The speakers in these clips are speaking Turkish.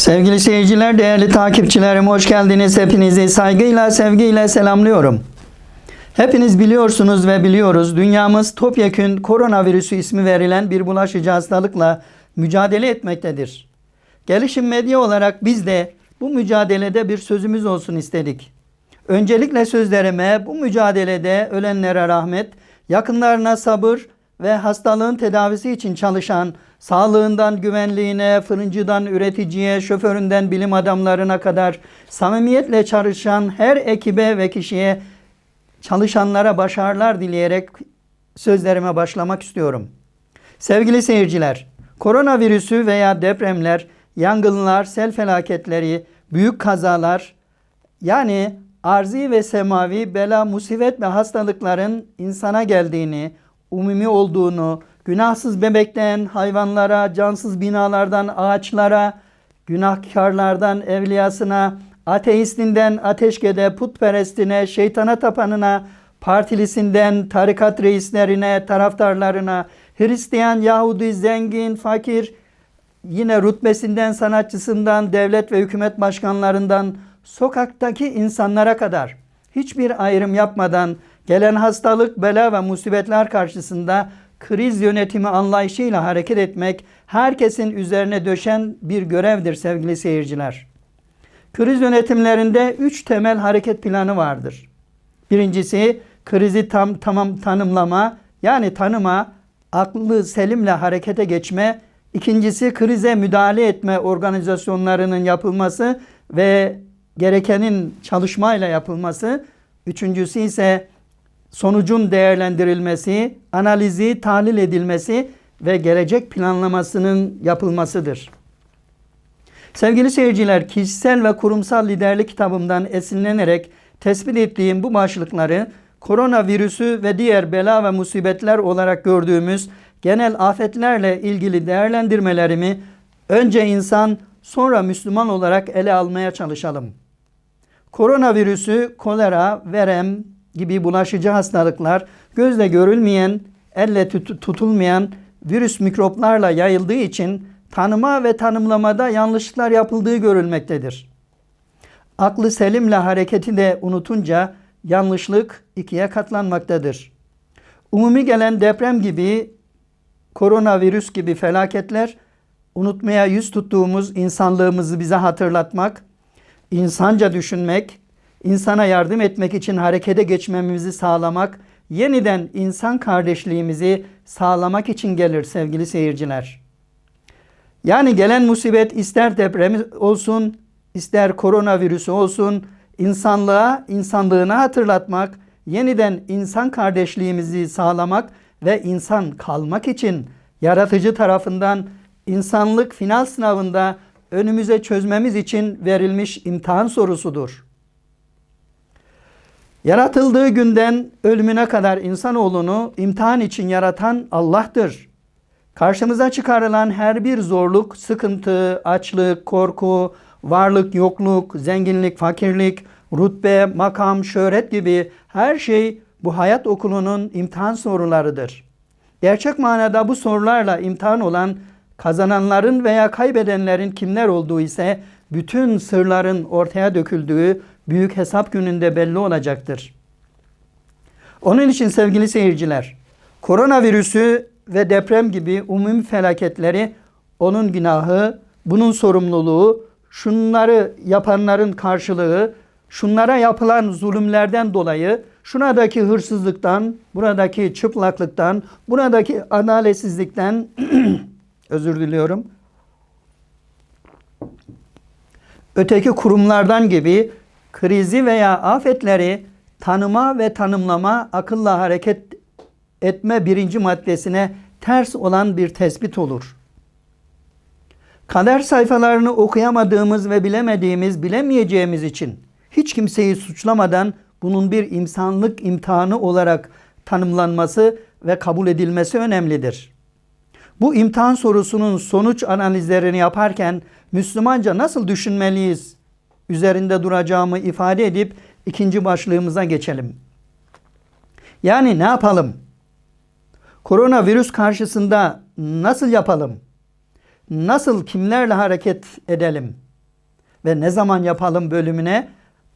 Sevgili seyirciler, değerli takipçilerim, hoş geldiniz. Hepinizi saygıyla, sevgiyle selamlıyorum. Hepiniz biliyorsunuz ve biliyoruz, dünyamız topyekün koronavirüsü ismi verilen bir bulaşıcı hastalıkla mücadele etmektedir. Gelişim Medya olarak biz de bu mücadelede bir sözümüz olsun istedik. Öncelikle sözlerime bu mücadelede ölenlere rahmet, yakınlarına sabır ve hastalığın tedavisi için çalışan, sağlığından güvenliğine, fırıncıdan üreticiye, şoföründen bilim adamlarına kadar samimiyetle çalışan her ekibe ve kişiye, çalışanlara başarılar dileyerek sözlerime başlamak istiyorum. Sevgili seyirciler, koronavirüsü veya depremler, yangınlar, sel felaketleri, büyük kazalar, yani arzi ve semavi bela, musibet ve hastalıkların insana geldiğini, umumi olduğunu, günahsız bebekten hayvanlara, cansız binalardan ağaçlara, günahkarlardan evliyasına, ateistinden ateşkede, putperestine, şeytana tapanına, partilisinden tarikat reislerine, taraftarlarına, Hristiyan, Yahudi, zengin, fakir, yine rütbesinden, sanatçısından, devlet ve hükümet başkanlarından, sokaktaki insanlara kadar hiçbir ayrım yapmadan gelen hastalık, bela ve musibetler karşısında kriz yönetimi anlayışıyla hareket etmek herkesin üzerine düşen bir görevdir sevgili seyirciler. Kriz yönetimlerinde 3 temel hareket planı vardır. Birincisi krizi tanımlama, yani tanıma, aklı selimle harekete geçme. İkincisi krize müdahale etme organizasyonlarının yapılması ve gerekenin çalışmayla yapılması. Üçüncüsü ise sonucun değerlendirilmesi, analizi, tahlil edilmesi ve gelecek planlamasının yapılmasıdır. Sevgili seyirciler, kişisel ve kurumsal liderlik kitabımdan esinlenerek tespit ettiğim bu başlıkları koronavirüsü ve diğer bela ve musibetler olarak gördüğümüz genel afetlerle ilgili değerlendirmelerimi önce insan, sonra Müslüman olarak ele almaya çalışalım. Koronavirüsü, kolera, verem gibi bulaşıcı hastalıklar gözle görülmeyen, elle tutulmayan virüs mikroplarla yayıldığı için tanıma ve tanımlamada yanlışlıklar yapıldığı görülmektedir. Aklı selimle hareketi de unutunca yanlışlık ikiye katlanmaktadır. Umumi gelen deprem gibi, koronavirüs gibi felaketler unutmaya yüz tuttuğumuz insanlığımızı bize hatırlatmak, insanca düşünmek, insana yardım etmek için harekete geçmemizi sağlamak, yeniden insan kardeşliğimizi sağlamak için gelir sevgili seyirciler. Yani gelen musibet ister deprem olsun, ister koronavirüsü olsun, insanlığına hatırlatmak, yeniden insan kardeşliğimizi sağlamak ve insan kalmak için yaratıcı tarafından insanlık final sınavında önümüze çözmemiz için verilmiş imtihan sorusudur. Yaratıldığı günden ölümüne kadar insanoğlunu imtihan için yaratan Allah'tır. Karşımıza çıkarılan her bir zorluk, sıkıntı, açlık, korku, varlık, yokluk, zenginlik, fakirlik, rütbe, makam, şöhret gibi her şey bu hayat okulunun imtihan sorularıdır. Gerçek manada bu sorularla imtihan olan kazananların veya kaybedenlerin kimler olduğu ise bütün sırların ortaya döküldüğü büyük hesap gününde belli olacaktır. Onun için sevgili seyirciler, koronavirüsü ve deprem gibi umumi felaketleri onun günahı, bunun sorumluluğu, şunları yapanların karşılığı, şunlara yapılan zulümlerden dolayı, şuradaki hırsızlıktan, buradaki çıplaklıktan, buradaki adaletsizlikten özür diliyorum, öteki kurumlardan gibi krizi veya afetleri tanıma ve tanımlama, akılla hareket etme birinci maddesine ters olan bir tespit olur. Kader sayfalarını okuyamadığımız ve bilemeyeceğimiz için hiç kimseyi suçlamadan bunun bir insanlık imtihanı olarak tanımlanması ve kabul edilmesi önemlidir. Bu imtihan sorusunun sonuç analizlerini yaparken Müslümanca nasıl düşünmeliyiz üzerinde duracağımı ifade edip ikinci başlığımıza geçelim. Yani ne yapalım? Koronavirüs karşısında nasıl yapalım? Nasıl, kimlerle hareket edelim? ve ne zaman yapalım bölümüne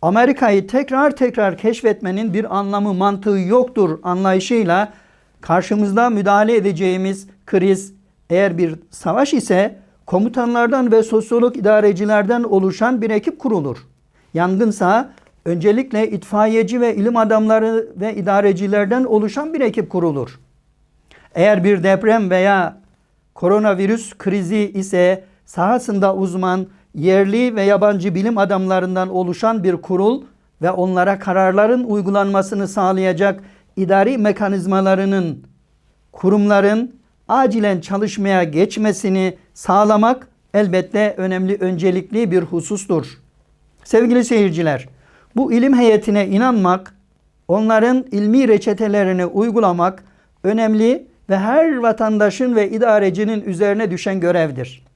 Amerika'yı tekrar tekrar keşfetmenin bir anlamı, mantığı yoktur anlayışıyla karşımızda müdahale edeceğimiz kriz eğer bir savaş ise komutanlardan ve sosyolog idarecilerden oluşan bir ekip kurulur. Yangınsa öncelikle itfaiyeci ve ilim adamları ve idarecilerden oluşan bir ekip kurulur. Eğer bir deprem veya koronavirüs krizi ise sahasında uzman, yerli ve yabancı bilim adamlarından oluşan bir kurul ve onlara kararların uygulanmasını sağlayacak idari mekanizmalarının, kurumların acilen çalışmaya geçmesini sağlamak elbette önemli, öncelikli bir husustur. Sevgili seyirciler, bu ilim heyetine inanmak, onların ilmi reçetelerini uygulamak önemli ve her vatandaşın ve idarecinin üzerine düşen görevdir.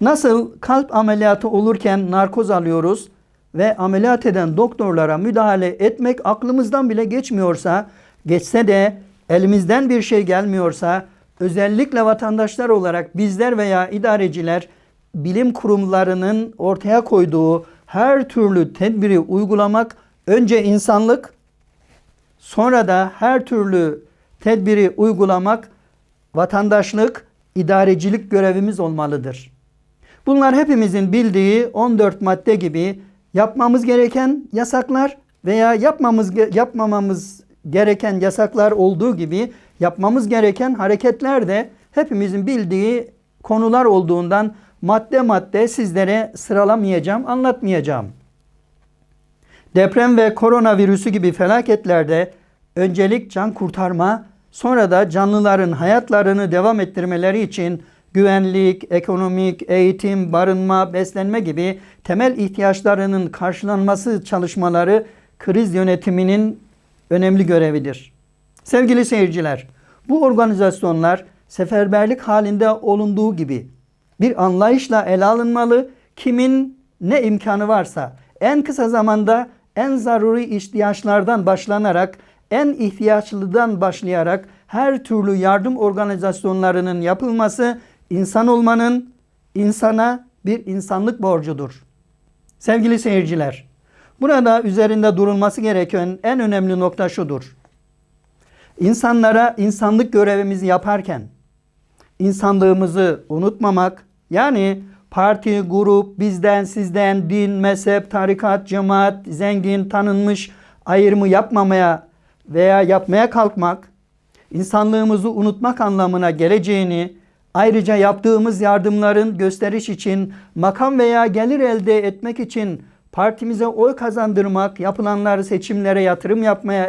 Nasıl kalp ameliyatı olurken narkoz alıyoruz ve ameliyat eden doktorlara müdahale etmek aklımızdan bile geçmiyorsa, geçse de elimizden bir şey gelmiyorsa, özellikle vatandaşlar olarak bizler veya idareciler bilim kurumlarının ortaya koyduğu her türlü tedbiri uygulamak, önce insanlık, sonra da her türlü tedbiri uygulamak vatandaşlık, idarecilik görevimiz olmalıdır. Bunlar hepimizin bildiği 14 madde gibi yapmamız gereken yasaklar veya yapmamamız gereken yasaklar olduğu gibi yapmamız gereken hareketler de hepimizin bildiği konular olduğundan madde madde sizlere sıralamayacağım, anlatmayacağım. Deprem ve koronavirüsü gibi felaketlerde öncelik can kurtarma, sonra da canlıların hayatlarını devam ettirmeleri için güvenlik, ekonomik, eğitim, barınma, beslenme gibi temel ihtiyaçlarının karşılanması çalışmaları kriz yönetiminin önemli görevidir. Sevgili seyirciler, bu organizasyonlar seferberlik halinde olunduğu gibi bir anlayışla ele alınmalı. Kimin ne imkanı varsa en kısa zamanda en zaruri ihtiyaçlardan başlanarak, en ihtiyaçlıdan başlayarak her türlü yardım organizasyonlarının yapılması insan olmanın insana bir insanlık borcudur. Sevgili seyirciler, burada üzerinde durulması gereken en önemli nokta şudur. İnsanlara insanlık görevimizi yaparken insanlığımızı unutmamak, yani parti, grup, bizden, sizden, din, mezhep, tarikat, cemaat, zengin, tanınmış ayrımı yapmamaya veya yapmaya kalkmak, insanlığımızı unutmak anlamına geleceğini, ayrıca yaptığımız yardımların gösteriş için, makam veya gelir elde etmek için partimize oy kazandırmak, yapılanları seçimlere yatırım yapmaya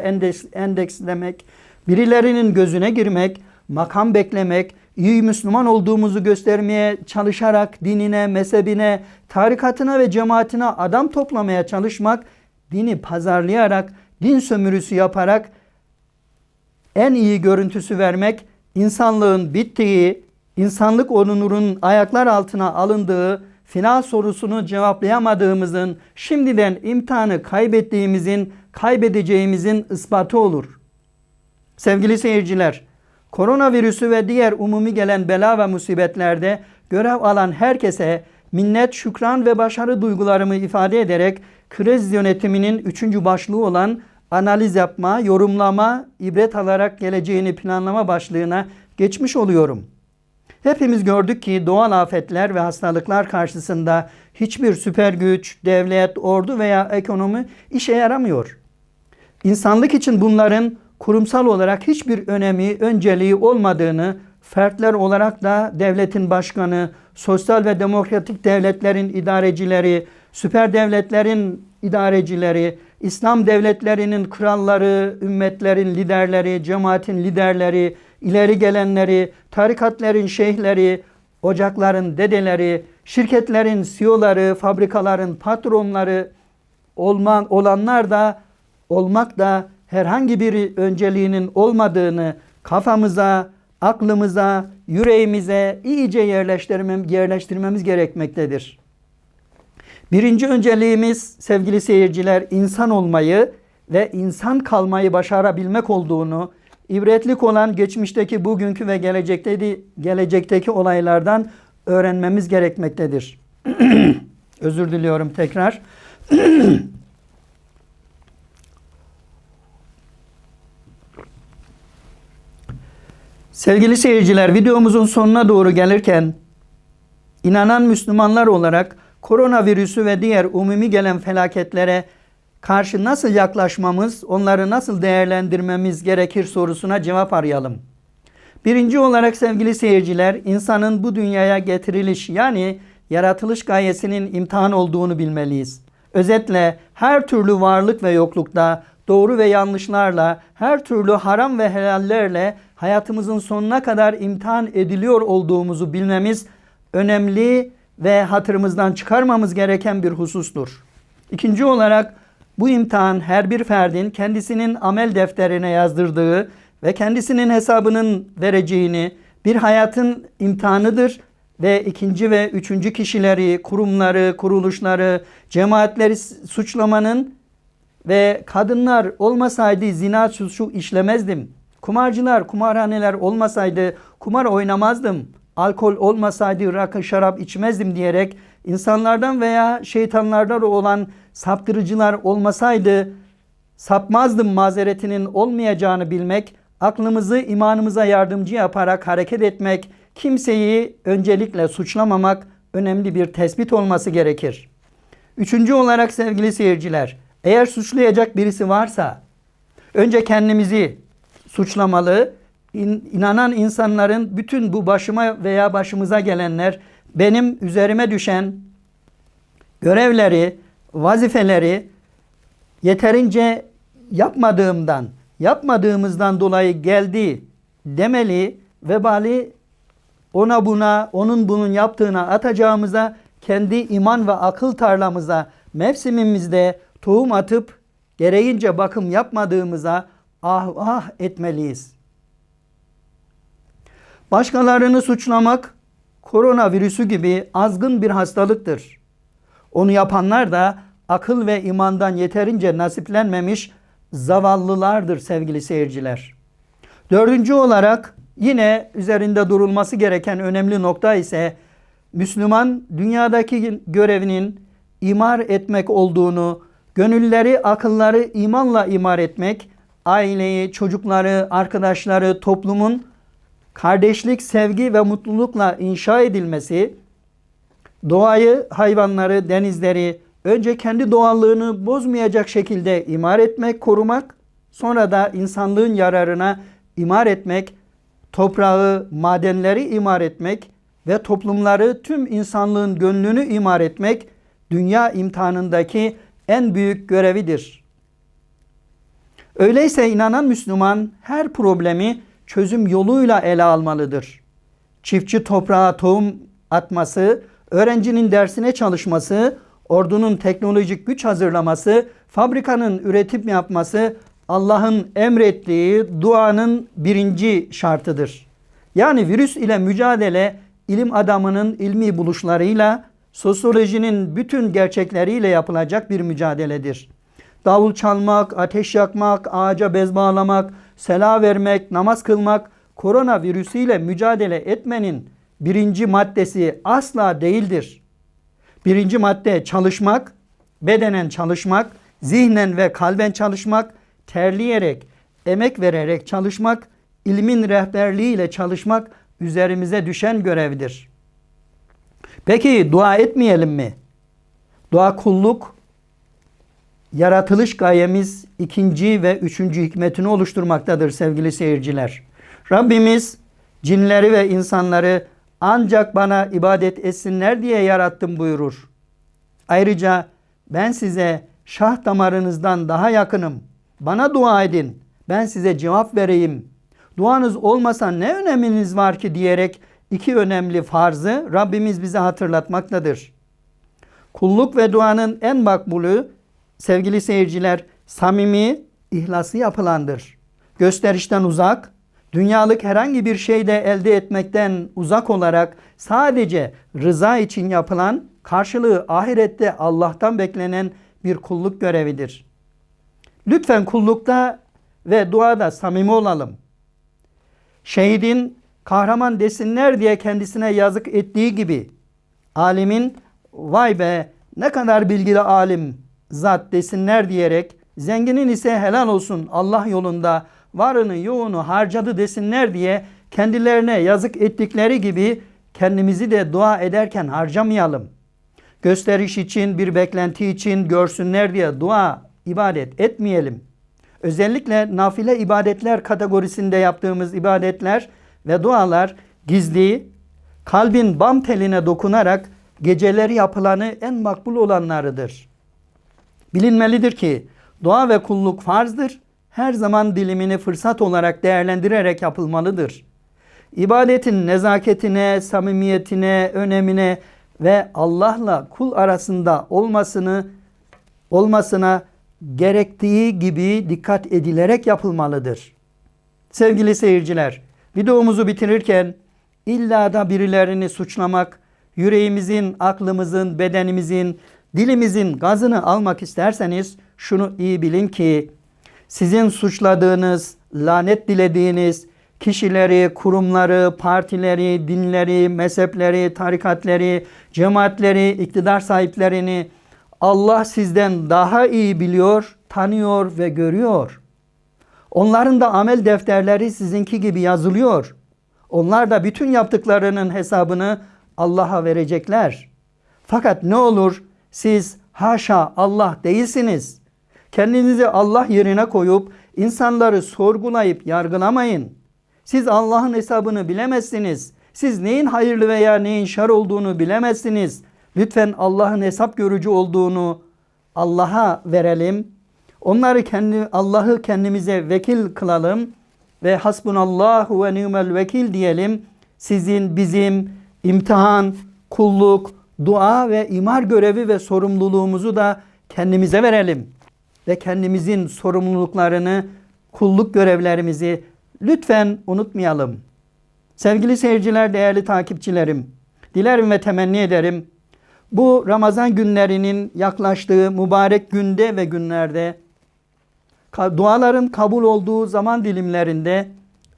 endekslemek, birilerinin gözüne girmek, makam beklemek, iyi Müslüman olduğumuzu göstermeye çalışarak dinine, mezhebine, tarikatına ve cemaatine adam toplamaya çalışmak, dini pazarlayarak, din sömürüsü yaparak en iyi görüntüsü vermek, insanlığın bittiği, insanlık onurunun ayaklar altına alındığı, final sorusunu cevaplayamadığımızın, şimdiden imtihanı kaybettiğimizin, kaybedeceğimizin ispatı olur. Sevgili seyirciler, koronavirüsü ve diğer umumi gelen bela ve musibetlerde görev alan herkese minnet, şükran ve başarı duygularımı ifade ederek kriz yönetiminin 3. başlığı olan analiz yapma, yorumlama, ibret alarak geleceğini planlama başlığına geçmiş oluyorum. Hepimiz gördük ki doğal afetler ve hastalıklar karşısında hiçbir süper güç, devlet, ordu veya ekonomi işe yaramıyor. İnsanlık için bunların kurumsal olarak hiçbir önemi, önceliği olmadığını, fertler olarak da devletin başkanı, sosyal ve demokratik devletlerin idarecileri, süper devletlerin idarecileri, İslam devletlerinin kralları, ümmetlerin liderleri, cemaatin liderleri, ileri gelenleri, tarikatların şeyhleri, ocakların dedeleri, şirketlerin CEO'ları, fabrikaların patronları olanlar da olmak da herhangi bir önceliğinin olmadığını kafamıza, aklımıza, yüreğimize iyice yerleştirmemiz gerekmektedir. Birinci önceliğimiz sevgili seyirciler insan olmayı ve insan kalmayı başarabilmek olduğunu, ibretlik olan geçmişteki, bugünkü ve gelecekteki olaylardan öğrenmemiz gerekmektedir. Özür diliyorum tekrar. Sevgili seyirciler, videomuzun sonuna doğru gelirken inanan Müslümanlar olarak koronavirüsü ve diğer umumi gelen felaketlere karşı nasıl yaklaşmamız, onları nasıl değerlendirmemiz gerekir sorusuna cevap arayalım. Birinci olarak sevgili seyirciler, insanın bu dünyaya getiriliş yani yaratılış gayesinin imtihan olduğunu bilmeliyiz. Özetle her türlü varlık ve yoklukta, doğru ve yanlışlarla, her türlü haram ve helallerle hayatımızın sonuna kadar imtihan ediliyor olduğumuzu bilmemiz önemli ve hatırımızdan çıkarmamız gereken bir husustur. İkinci olarak bu imtihan her bir ferdin kendisinin amel defterine yazdırdığı ve kendisinin hesabının vereceğini bir hayatın imtihanıdır ve ikinci ve üçüncü kişileri, kurumları, kuruluşları, cemaatleri suçlamanın ve kadınlar olmasaydı zina suçu işlemezdim. Kumarcılar, kumarhaneler olmasaydı kumar oynamazdım. Alkol olmasaydı rakı, şarap içmezdim diyerek insanlardan veya şeytanlardan olan saptırıcılar olmasaydı sapmazdım mazeretinin olmayacağını bilmek, aklımızı imanımıza yardımcı yaparak hareket etmek, kimseyi öncelikle suçlamamak önemli bir tespit olması gerekir. Üçüncü olarak sevgili seyirciler, eğer suçlayacak birisi varsa önce kendimizi suçlamalı. İnanan insanların bütün bu başıma veya başımıza gelenler benim üzerime düşen görevleri, vazifeleri yeterince yapmadığımızdan dolayı geldi demeli, vebali ona buna, onun bunun yaptığına atacağımıza, kendi iman ve akıl tarlamıza, mevsimimizde tohum atıp gereğince bakım yapmadığımıza ah etmeliyiz. Başkalarını suçlamak koronavirüsü gibi azgın bir hastalıktır. Onu yapanlar da akıl ve imandan yeterince nasiplenmemiş zavallılardır sevgili seyirciler. Dördüncü olarak yine üzerinde durulması gereken önemli nokta ise Müslüman dünyadaki görevinin imar etmek olduğunu, gönülleri, akılları imanla imar etmek, aileyi, çocukları, arkadaşları, toplumun kardeşlik, sevgi ve mutlulukla inşa edilmesi, doğayı, hayvanları, denizleri önce kendi doğallığını bozmayacak şekilde imar etmek, korumak, sonra da insanlığın yararına imar etmek, toprağı, madenleri imar etmek ve toplumları, tüm insanlığın gönlünü imar etmek dünya imtihanındaki en büyük görevidir. Öyleyse inanan Müslüman her problemi çözüm yoluyla ele almalıdır. Çiftçi toprağa tohum atması, öğrencinin dersine çalışması, ordunun teknolojik güç hazırlaması, fabrikanın üretim yapması Allah'ın emrettiği duanın birinci şartıdır. Yani virüs ile mücadele ilim adamının ilmi buluşlarıyla, sosyolojinin bütün gerçekleriyle yapılacak bir mücadeledir. Davul çalmak, ateş yakmak, ağaca bez bağlamak, sela vermek, namaz kılmak, koronavirüsüyle mücadele etmenin birinci maddesi asla değildir. Birinci madde çalışmak, bedenen çalışmak, zihnen ve kalben çalışmak, terleyerek, emek vererek çalışmak, ilmin rehberliğiyle çalışmak üzerimize düşen görevdir. Peki dua etmeyelim mi? Dua kulluk, yaratılış gayemiz ikinci ve üçüncü hikmetini oluşturmaktadır sevgili seyirciler. Rabbimiz cinleri ve insanları ancak bana ibadet etsinler diye yarattım buyurur. Ayrıca ben size şah damarınızdan daha yakınım. Bana dua edin. Ben size cevap vereyim. Duanız olmasa ne öneminiz var ki diyerek iki önemli farzı Rabbimiz bize hatırlatmaktadır. Kulluk ve duanın en makbulü sevgili seyirciler samimi, ihlaslı yapılandır. Gösterişten uzak, dünyalık herhangi bir şeyde elde etmekten uzak olarak sadece rıza için yapılan, karşılığı ahirette Allah'tan beklenen bir kulluk görevidir. Lütfen kullukta ve duada samimi olalım. Şehidin kahraman desinler diye kendisine yazık ettiği gibi, alimin vay be ne kadar bilgili alim zat desinler diyerek, zenginin ise helal olsun Allah yolunda varını yoğunu harcadı desinler diye kendilerine yazık ettikleri gibi kendimizi de dua ederken harcamayalım. Gösteriş için, bir beklenti için görsünler diye dua, ibadet etmeyelim. Özellikle nafile ibadetler kategorisinde yaptığımız ibadetler ve dualar gizli, kalbin bam teline dokunarak geceleri yapılanı en makbul olanlarıdır. Bilinmelidir ki dua ve kulluk farzdır. Her zaman dilimini fırsat olarak değerlendirerek yapılmalıdır. İbadetin nezaketine, samimiyetine, önemine ve Allah'la kul arasında olmasına gerektiği gibi dikkat edilerek yapılmalıdır. Sevgili seyirciler, videomuzu bitirirken illa da birilerini suçlamak, yüreğimizin, aklımızın, bedenimizin, dilimizin gazını almak isterseniz şunu iyi bilin ki sizin suçladığınız, lanet dilediğiniz kişileri, kurumları, partileri, dinleri, mezhepleri, tarikatları, cemaatleri, iktidar sahiplerini Allah sizden daha iyi biliyor, tanıyor ve görüyor. Onların da amel defterleri sizinki gibi yazılıyor. Onlar da bütün yaptıklarının hesabını Allah'a verecekler. Fakat ne olur siz haşa Allah değilsiniz. Kendinizi Allah yerine koyup insanları sorgulayıp yargılamayın. Siz Allah'ın hesabını bilemezsiniz. Siz neyin hayırlı veya neyin şer olduğunu bilemezsiniz. Lütfen Allah'ın hesap görücü olduğunu Allah'a verelim. Allah'ı kendimize vekil kılalım ve hasbunallahu ve ni'mel vekil diyelim. Sizin, bizim imtihan, kulluk, dua ve imar görevi ve sorumluluğumuzu da kendimize verelim. Ve kendimizin sorumluluklarını, kulluk görevlerimizi lütfen unutmayalım. Sevgili seyirciler, değerli takipçilerim, dilerim ve temenni ederim bu Ramazan günlerinin yaklaştığı mübarek günde ve günlerde duaların kabul olduğu zaman dilimlerinde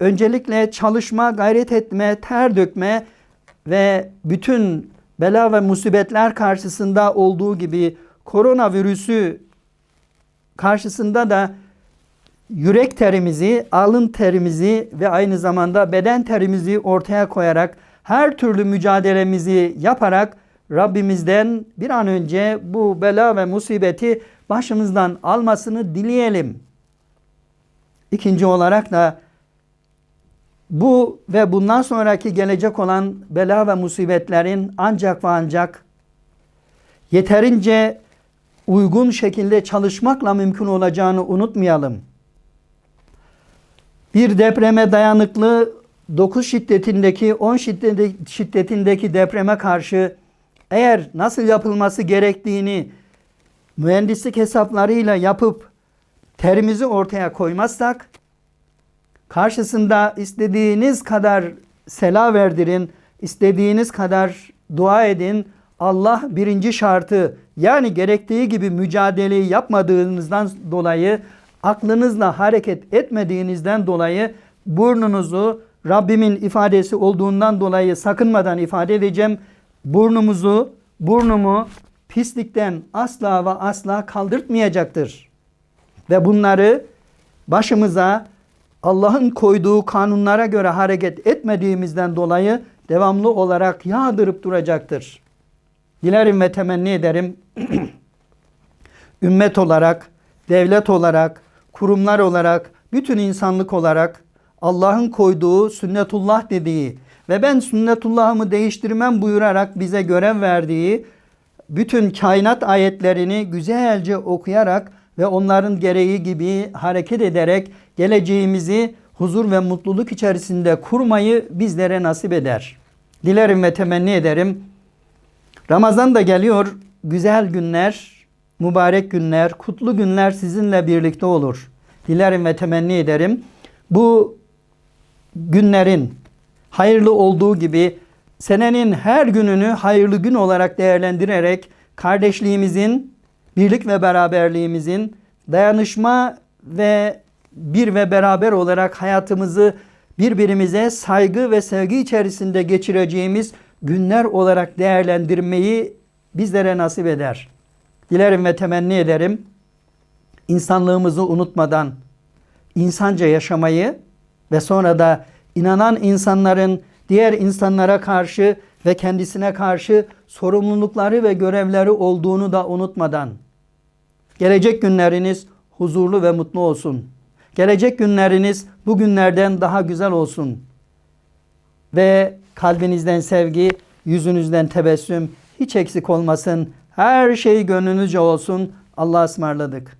öncelikle çalışma, gayret etme, ter dökme ve bütün bela ve musibetler karşısında olduğu gibi koronavirüsü karşısında da yürek terimizi, alın terimizi ve aynı zamanda beden terimizi ortaya koyarak her türlü mücadelemizi yaparak Rabbimizden bir an önce bu bela ve musibeti başımızdan almasını dileyelim. İkinci olarak da bu ve bundan sonraki gelecek olan bela ve musibetlerin ancak ve ancak yeterince uygun şekilde çalışmakla mümkün olacağını unutmayalım. Bir depreme dayanıklı 9 şiddetindeki 10 şiddetindeki depreme karşı eğer nasıl yapılması gerektiğini mühendislik hesaplarıyla yapıp terimizi ortaya koymazsak karşısında istediğiniz kadar sela verdirin, istediğiniz kadar dua edin. Allah birinci şartı yani gerektiği gibi mücadeleyi yapmadığınızdan dolayı, aklınızla hareket etmediğinizden dolayı burnunuzu Rabbimin ifadesi olduğundan dolayı sakınmadan ifade edeceğim. Burnumu pislikten asla ve asla kaldırtmayacaktır. Ve bunları başımıza Allah'ın koyduğu kanunlara göre hareket etmediğimizden dolayı devamlı olarak yağdırıp duracaktır. Dilerim ve temenni ederim ümmet olarak, devlet olarak, kurumlar olarak, bütün insanlık olarak Allah'ın koyduğu sünnetullah dediği ve ben sünnetullah'ımı değiştirmem buyurarak bize görev verdiği bütün kainat ayetlerini güzelce okuyarak ve onların gereği gibi hareket ederek geleceğimizi huzur ve mutluluk içerisinde kurmayı bizlere nasip eder. Dilerim ve temenni ederim. Ramazan da geliyor. Güzel günler, mübarek günler, kutlu günler sizinle birlikte olur. Dilerim ve temenni ederim. Bu günlerin hayırlı olduğu gibi senenin her gününü hayırlı gün olarak değerlendirerek kardeşliğimizin, birlik ve beraberliğimizin, dayanışma ve bir ve beraber olarak hayatımızı birbirimize saygı ve sevgi içerisinde geçireceğimiz günler olarak değerlendirmeyi bizlere nasip eder. Dilerim ve temenni ederim, insanlığımızı unutmadan insanca yaşamayı ve sonra da inanan insanların diğer insanlara karşı ve kendisine karşı sorumlulukları ve görevleri olduğunu da unutmadan gelecek günleriniz huzurlu ve mutlu olsun. Gelecek günleriniz bugünlerden daha güzel olsun. Ve kalbinizden sevgi, yüzünüzden tebessüm hiç eksik olmasın. Her şey gönlünüzce olsun. Allah'a ısmarladık.